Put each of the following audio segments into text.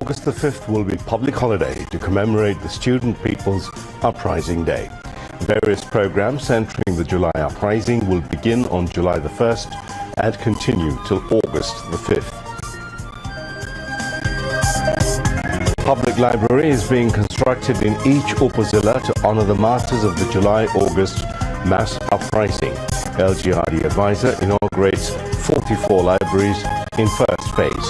August the 5th will be public holiday to commemorate the Student People's Uprising Day. Various programs centering the July Uprising will begin on July the 1st and continue till August the 5th. Public library is being constructed in each upazila to honor the martyrs of the July-August mass uprising. LGRD advisor inaugurates 44 libraries in first phase.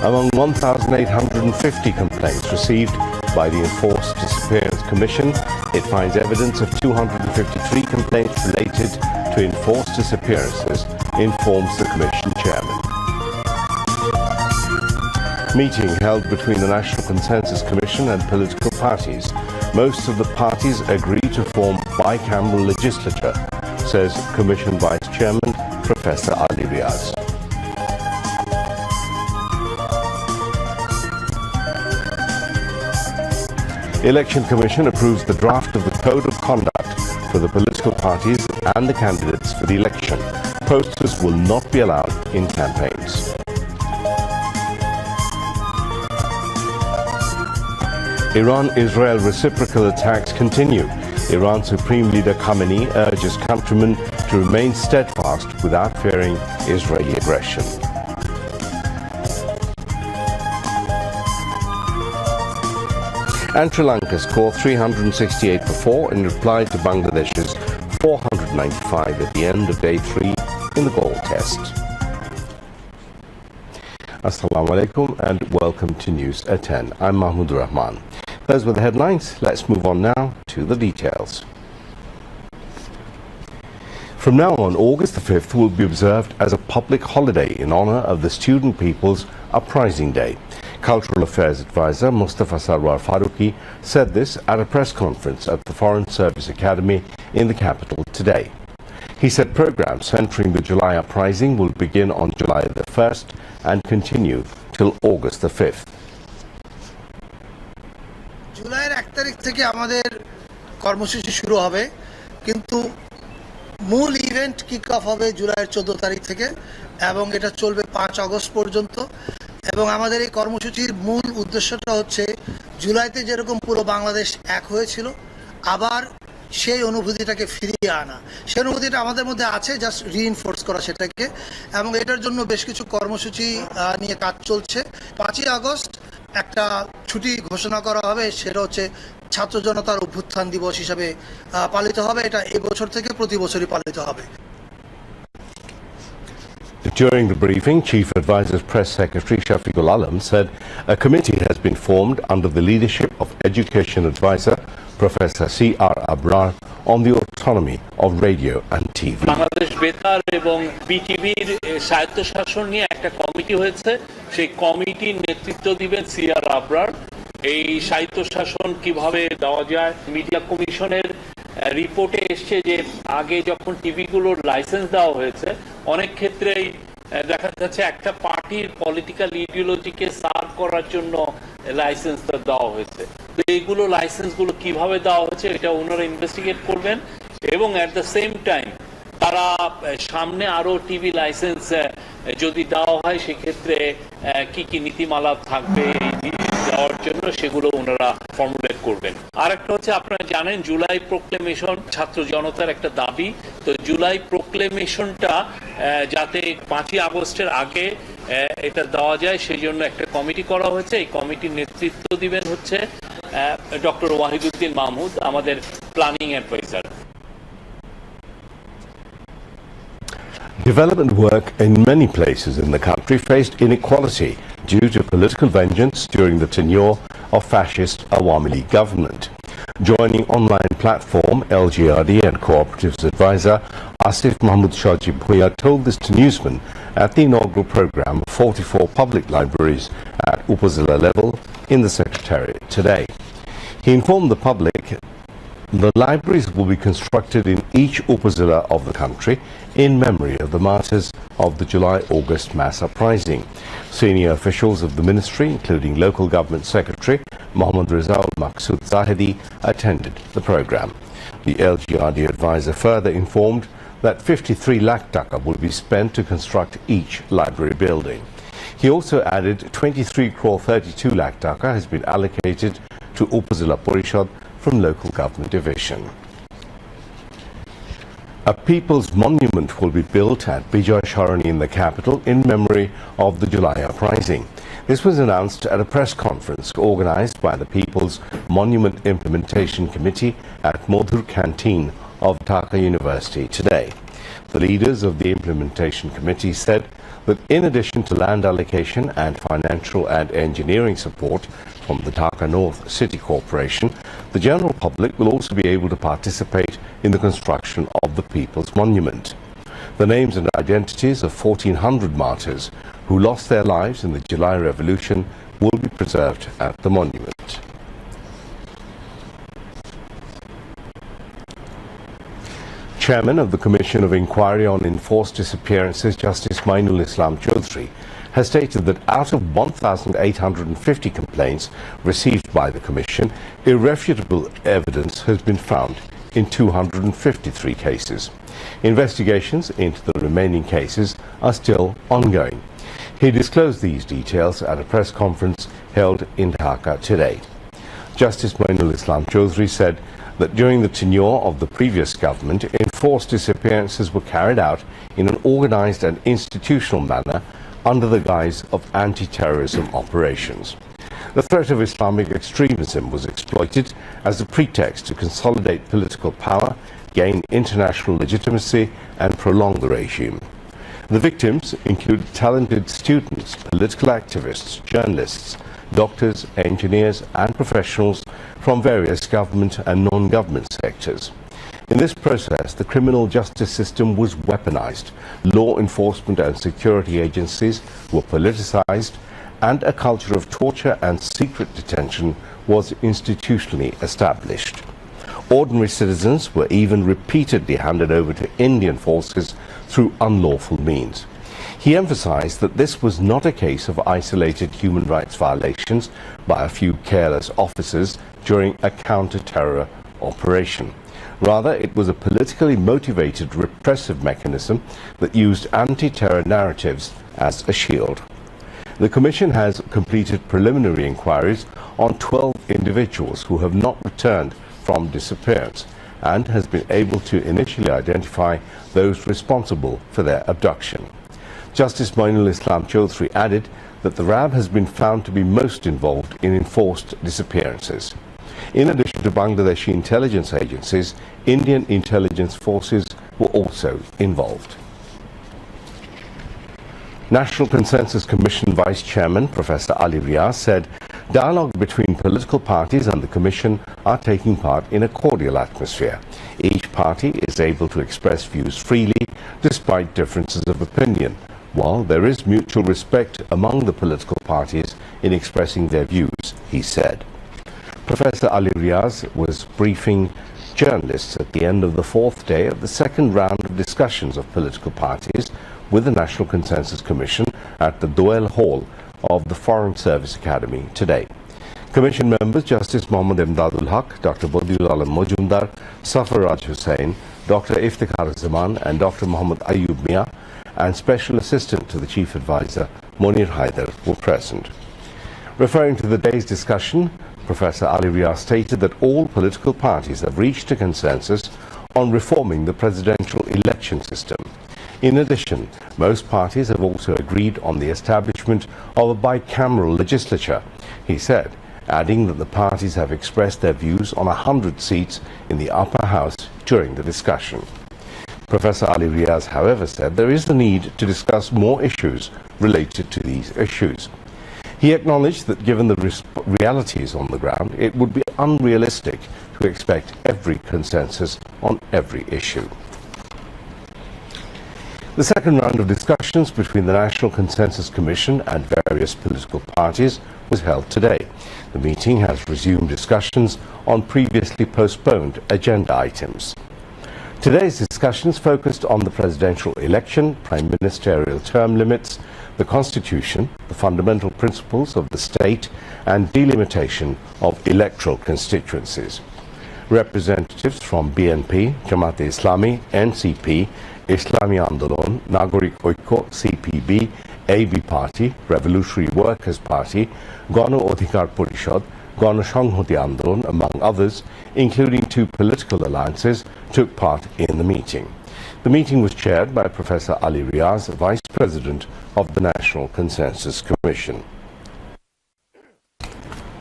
Among 1,850 complaints received by the Enforced Disappearance Commission, it finds evidence of 253 complaints related to enforced disappearances, informs the Commission chairman. Meeting held between the National Consensus Commission and political parties. Most of the parties agree to form bicameral legislature, says Commission Vice Chairman Professor Ali Riaz. Election Commission approves the draft of the Code of Conduct for the political parties and the candidates for the election. Posters will not be allowed in campaigns. Iran-Israel reciprocal attacks continue. Iran Supreme Leader Khamenei urges countrymen to remain steadfast without fearing Israeli aggression. And Sri Lanka scored 368 for 4 in reply to Bangladesh's 495 at the end of day 3 in the goal test. Assalamu alaikum and welcome to News at 10. I'm Mahmoud Rahman. Those were the headlines. Let's move on now to the details. From now on, August the 5th will be observed as a public holiday in honor of the Student People's Uprising Day. Cultural Affairs Advisor Mustafa Sarwar Farooqi said this at a press conference at the Foreign Service Academy in the capital today. He said programs centering the July Uprising will begin on July the 1st and continue till August the 5th. জুলাইয়ের 1 তারিখ থেকে আমাদের কর্মসূচি শুরু হবে, কিন্তু মূল event kick off হবে জুলাইয়ের 14 তারিখ থেকে এবং এটা চলবে 5 আগস্ট পর্যন্ত। এবং আমাদের এই কর্মসূচির মূল উদ্দেশ্যটা হচ্ছে জুলাইতে যেরকম পুরো বাংলাদেশ এক হয়েছিল আবার সেই অনুভূতিটাকে ফিরিয়ে আনা। সেই অনুভূতিটা আমাদের মধ্যে আছে, জাস্ট রিইনফোর্স করা সেটাকে। এবং এটার জন্য বেশ কিছু কর্মসূচি নিয়ে কাজ চলছে। 5 আগস্ট একটা ছুটি ঘোষণা করা হবে, সেটা হচ্ছে ছাত্র জনতার অভ্যুত্থান দিবস হিসাবে পালিত হবে। এটা এই বছর থেকে প্রতি বছরই পালিত হবে। During the briefing, Chief Advisor's Press Secretary Shafiqul Alam said a committee has been formed under the leadership of Education Advisor Professor C.R. Abrar on the autonomy of radio and TV. Bangladesh বেতার এবং বিটিভির স্বায়ত্তশাসন নিয়ে একটা committee হয়েছে। সেই কমিটির নেতৃত্ব দিবেন C.R. আবরার। এই স্বায়ত্তশাসন কিভাবে দেওয়া যায়, মিডিয়া কমিশনের রিপোর্টে এসছে যে আগে যখন টিভিগুলোর লাইসেন্স দেওয়া হয়েছে অনেক ক্ষেত্রেই দেখা যাচ্ছে একটা পার্টির পলিটিক্যাল ইডিওলজিকে সার্ভ করার জন্য লাইসেন্সটা দেওয়া হয়েছে। তো এইগুলো লাইসেন্সগুলো কিভাবে দেওয়া হয়েছে এটা ওনারা ইনভেস্টিগেট করবেন এবং অ্যাট দ্য সেম টাইম তারা সামনে আরো টিভি লাইসেন্স যদি দেওয়া হয় সেক্ষেত্রে কি কি নীতিমালা থাকবে দেওয়ার জন্য সেগুলো ওনারা ফর্মুলেট করবেন। আর একটা হচ্ছে আপনারা জানেন জুলাই প্রোক্লেমেশন ছাত্র জনতার একটা দাবি। তো জুলাই প্রোক্লেমেশনটা যাতে 5 আগস্টের আগে এটা দেওয়া যায় সেই জন্য একটা কমিটি করা হয়েছে। এই কমিটির নেতৃত্ব দিবেন হচ্ছে ডক্টর ওয়াহিদুদ্দিন মাহমুদ, আমাদের planning adviser. Development work in many places in the country faced inequality due to political vengeance during the tenure of fascist Awami League government. Joining online platform LGRD and Cooperatives advisor Asif Mahmood Shajib Bhuiya told this to newsmen at the inaugural program of 44 public libraries at Upazila level in the Secretariat today. He informed the public the libraries will be constructed in each upazila of the country in memory of the martyrs of the July-August mass uprising. Senior officials of the ministry, including local government secretary Mohammad Rizaul Maqsood Zahedi, attended the program. The LGRD advisor further informed that 53 lakh taka will be spent to construct each library building. He also added 23 crore 32 lakh taka has been allocated to Upazila Parishad from local government division. A people's monument will be built at Bijoy Sharani in the capital in memory of the July uprising. This was announced at a press conference organized by the People's Monument Implementation Committee at Modhur Canteen of Dhaka University today. The leaders of the Implementation Committee said that in addition to land allocation and financial and engineering support from the Dhaka North City Corporation, the general public will also be able to participate in the construction of the People's Monument. The names and identities of 1,400 martyrs who lost their lives in the July Revolution will be preserved at the monument. Chairman of the Commission of Inquiry on Enforced Disappearances, Justice Mainul Islam Chaudhry, has stated that out of 1,850 complaints received by the Commission, irrefutable evidence has been found in 253 cases. Investigations into the remaining cases are still ongoing. He disclosed these details at a press conference held in Dhaka today. Justice Mainul Islam Chaudhry said that during the tenure of the previous government, enforced disappearances were carried out in an organized and institutional manner under the guise of anti-terrorism operations. The threat of Islamic extremism was exploited as a pretext to consolidate political power, gain international legitimacy, and prolong the regime. The victims included talented students, political activists, journalists, doctors, engineers, and professionals from various government and non-government sectors. In this process, the criminal justice system was weaponized, law enforcement and security agencies were politicized, and a culture of torture and secret detention was institutionally established. Ordinary citizens were even repeatedly handed over to Indian forces through unlawful means. He emphasized that this was not a case of isolated human rights violations by a few careless officers during a counter-terror operation. Rather, it was a politically motivated repressive mechanism that used anti-terror narratives as a shield. The Commission has completed preliminary inquiries on 12 individuals who have not returned from disappearance and has been able to initially identify those responsible for their abduction. Justice Mainul Islam Chaudhry added that the RAB has been found to be most involved in enforced disappearances. In addition to Bangladeshi intelligence agencies, Indian intelligence forces were also involved. National Consensus Commission Vice Chairman Professor Ali Riaz said dialogue between political parties and the Commission are taking part in a cordial atmosphere. Each party is able to express views freely despite differences of opinion, while there is mutual respect among the political parties in expressing their views, he said. Professor Ali Riaz was briefing journalists at the end of the fourth day of the second round of discussions of political parties with the National Consensus Commission at the Doel Hall of the Foreign Service Academy today. Commission members Justice Mohammad Imdadul Haq, Dr. Badiul Alam Mojumdar, Safaraj Hussain, Dr. Iftikhar Zaman and Dr. Muhammad Ayub Mia and Special Assistant to the Chief Advisor Monir Haider were present. Referring to the day's discussion, Professor Ali Riaz stated that all political parties have reached a consensus on reforming the presidential election system. In addition, most parties have also agreed on the establishment of a bicameral legislature, he said, adding that the parties have expressed their views on 100 seats in the upper house during the discussion. Professor Ali Riaz, however, said there is the need to discuss more issues related to these issues. He acknowledged that given the realities on the ground, it would be unrealistic to expect every consensus on every issue. The second round of discussions between the National Consensus Commission and various political parties was held today. The meeting has resumed discussions on previously postponed agenda items. Today's discussions focused on the presidential election, prime ministerial term limits, the Constitution, the fundamental principles of the state, and delimitation of electoral constituencies. Representatives from BNP, Jamaat-e-Islami, NCP, Islami Andolon, Nagorik Oiko, CPB, AB Party, Revolutionary Workers' Party, Gano Odhikar Porishad, Gano Sanghati Andolon, among others, including 2 political alliances, took part in the meeting. The meeting was chaired by Professor Ali Riaz, Vice President of the National Consensus Commission.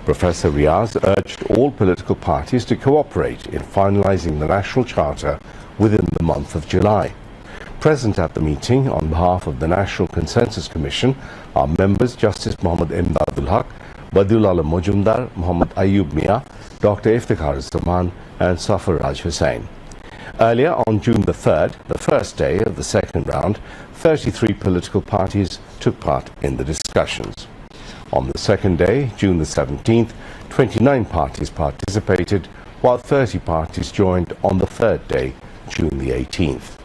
Professor Riaz urged all political parties to cooperate in finalizing the National Charter within the month of July. Present at the meeting on behalf of the National Consensus Commission are members Justice Muhammad Imdadul Haq, Badul Alam Mojumdar, Muhammad Ayub Mia, Dr. Iftikhar Zaman and Safar Raj Hussain. Earlier on June the 3rd, the first day of the second round, 33 political parties took part in the discussions. On the second day, June the 17th, 29 parties participated, while 30 parties joined on the third day, June the 18th.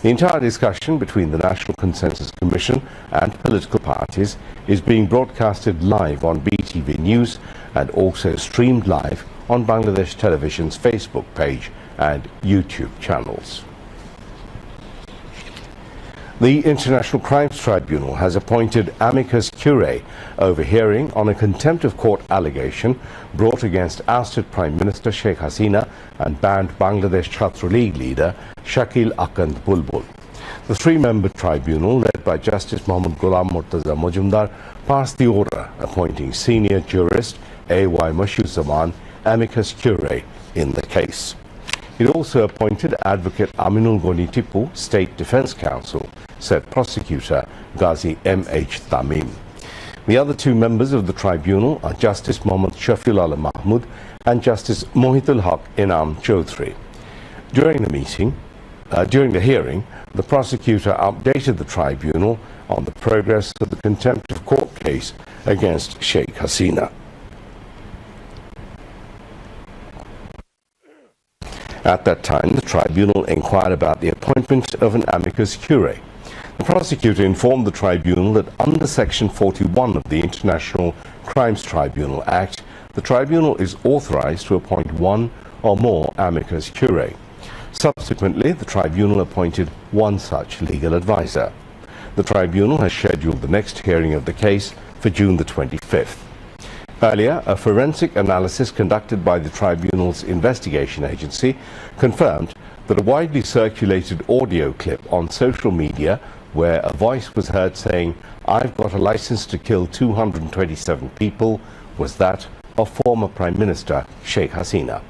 The entire discussion between the National Consensus Commission and political parties is being broadcasted live on BTV News and also streamed live on Bangladesh Television's Facebook page and YouTube channels. The International Crimes Tribunal has appointed amicus curiae over hearing on a contempt of court allegation brought against ousted Prime Minister Sheikh Hasina and banned Bangladesh Chhatra League leader Shakil Akand Bulbul. The 3-member tribunal, led by Justice Muhammad Ghulam Murtaza Majumdar, passed the order appointing senior jurist A.Y. Mashuzzaman amicus curiae in the case. It also appointed Advocate Aminul Goni Tipu, State Defence Counsel, said prosecutor Ghazi M.H. Tamim. The other 2 members of the tribunal are Justice Muhammad Shafiul Alam Mahmood and Justice Mohitul Haq Inam Chaudhry. During the hearing, the prosecutor updated the tribunal on the progress of the contempt of court case against Sheikh Hasina. At that time, the tribunal inquired about the appointment of an amicus curiae. The prosecutor informed the tribunal that under Section 41 of the International Crimes Tribunal Act, the tribunal is authorized to appoint 1 or more amicus curiae. Subsequently, the tribunal appointed 1 such legal advisor. The tribunal has scheduled the next hearing of the case for June the 25th. Earlier, a forensic analysis conducted by the tribunal's investigation agency confirmed that a widely circulated audio clip on social media where a voice was heard saying, "I've got a license to kill 227 people," was that of former Prime Minister Sheikh Hasina.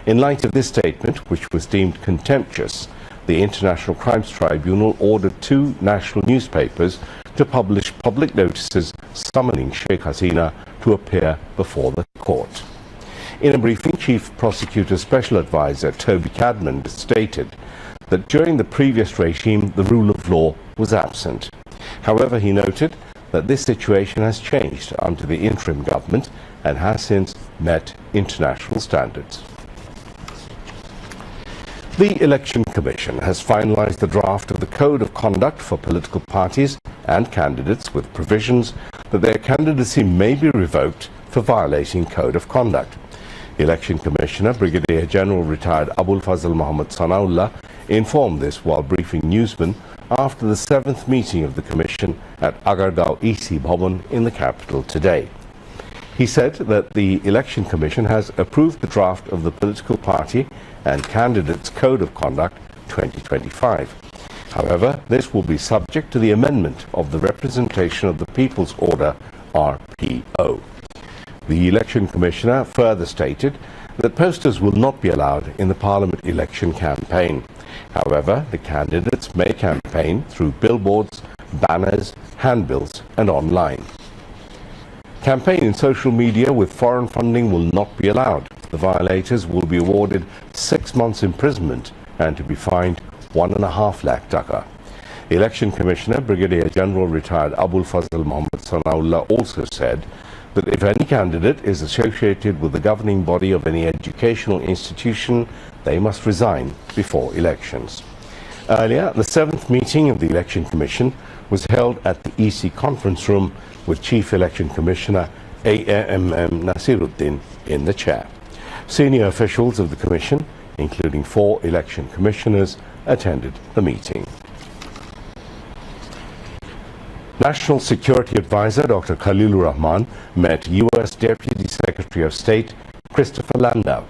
In light of this statement, which was deemed contemptuous, the International Crimes Tribunal ordered 2 national newspapers to publish public notices summoning Sheikh Hasina to appear before the court. In a briefing, Chief Prosecutor Special Advisor Toby Cadman stated that during the previous regime, the rule of law was absent. However, he noted that this situation has changed under the interim government and has since met international standards. The Election Commission has finalized the draft of the Code of Conduct for political parties and candidates with provisions that their candidacy may be revoked for violating Code of Conduct. Election Commissioner Brigadier General retired Abul Fazl Muhammad Sanaullah informed this while briefing newsmen after the 7th meeting of the Commission at Agargaon EC Bhavan in the capital today. He said that the Election Commission has approved the draft of the Political Party and Candidates Code of Conduct 2025. However, this will be subject to the amendment of the Representation of the People's Order RPO. The Election Commissioner further stated that posters will not be allowed in the Parliament election campaign. However, the candidates may campaign through billboards, banners, handbills and online. Campaign in social media with foreign funding will not be allowed. The violators will be awarded 6 months imprisonment and to be fined 1.5 lakh taka. Election Commissioner Brigadier General retired Abul Fazl Muhammad Sanaullah also said that if any candidate is associated with the governing body of any educational institution, they must resign before elections. Earlier, the 7th meeting of the Election Commission was held at the EC Conference Room with Chief Election Commissioner A.M.M. Nasiruddin in the chair. Senior officials of the Commission, including 4 election commissioners, attended the meeting. National Security Advisor Dr. Khalilur Rahman met U.S. Deputy Secretary of State Christopher Landau.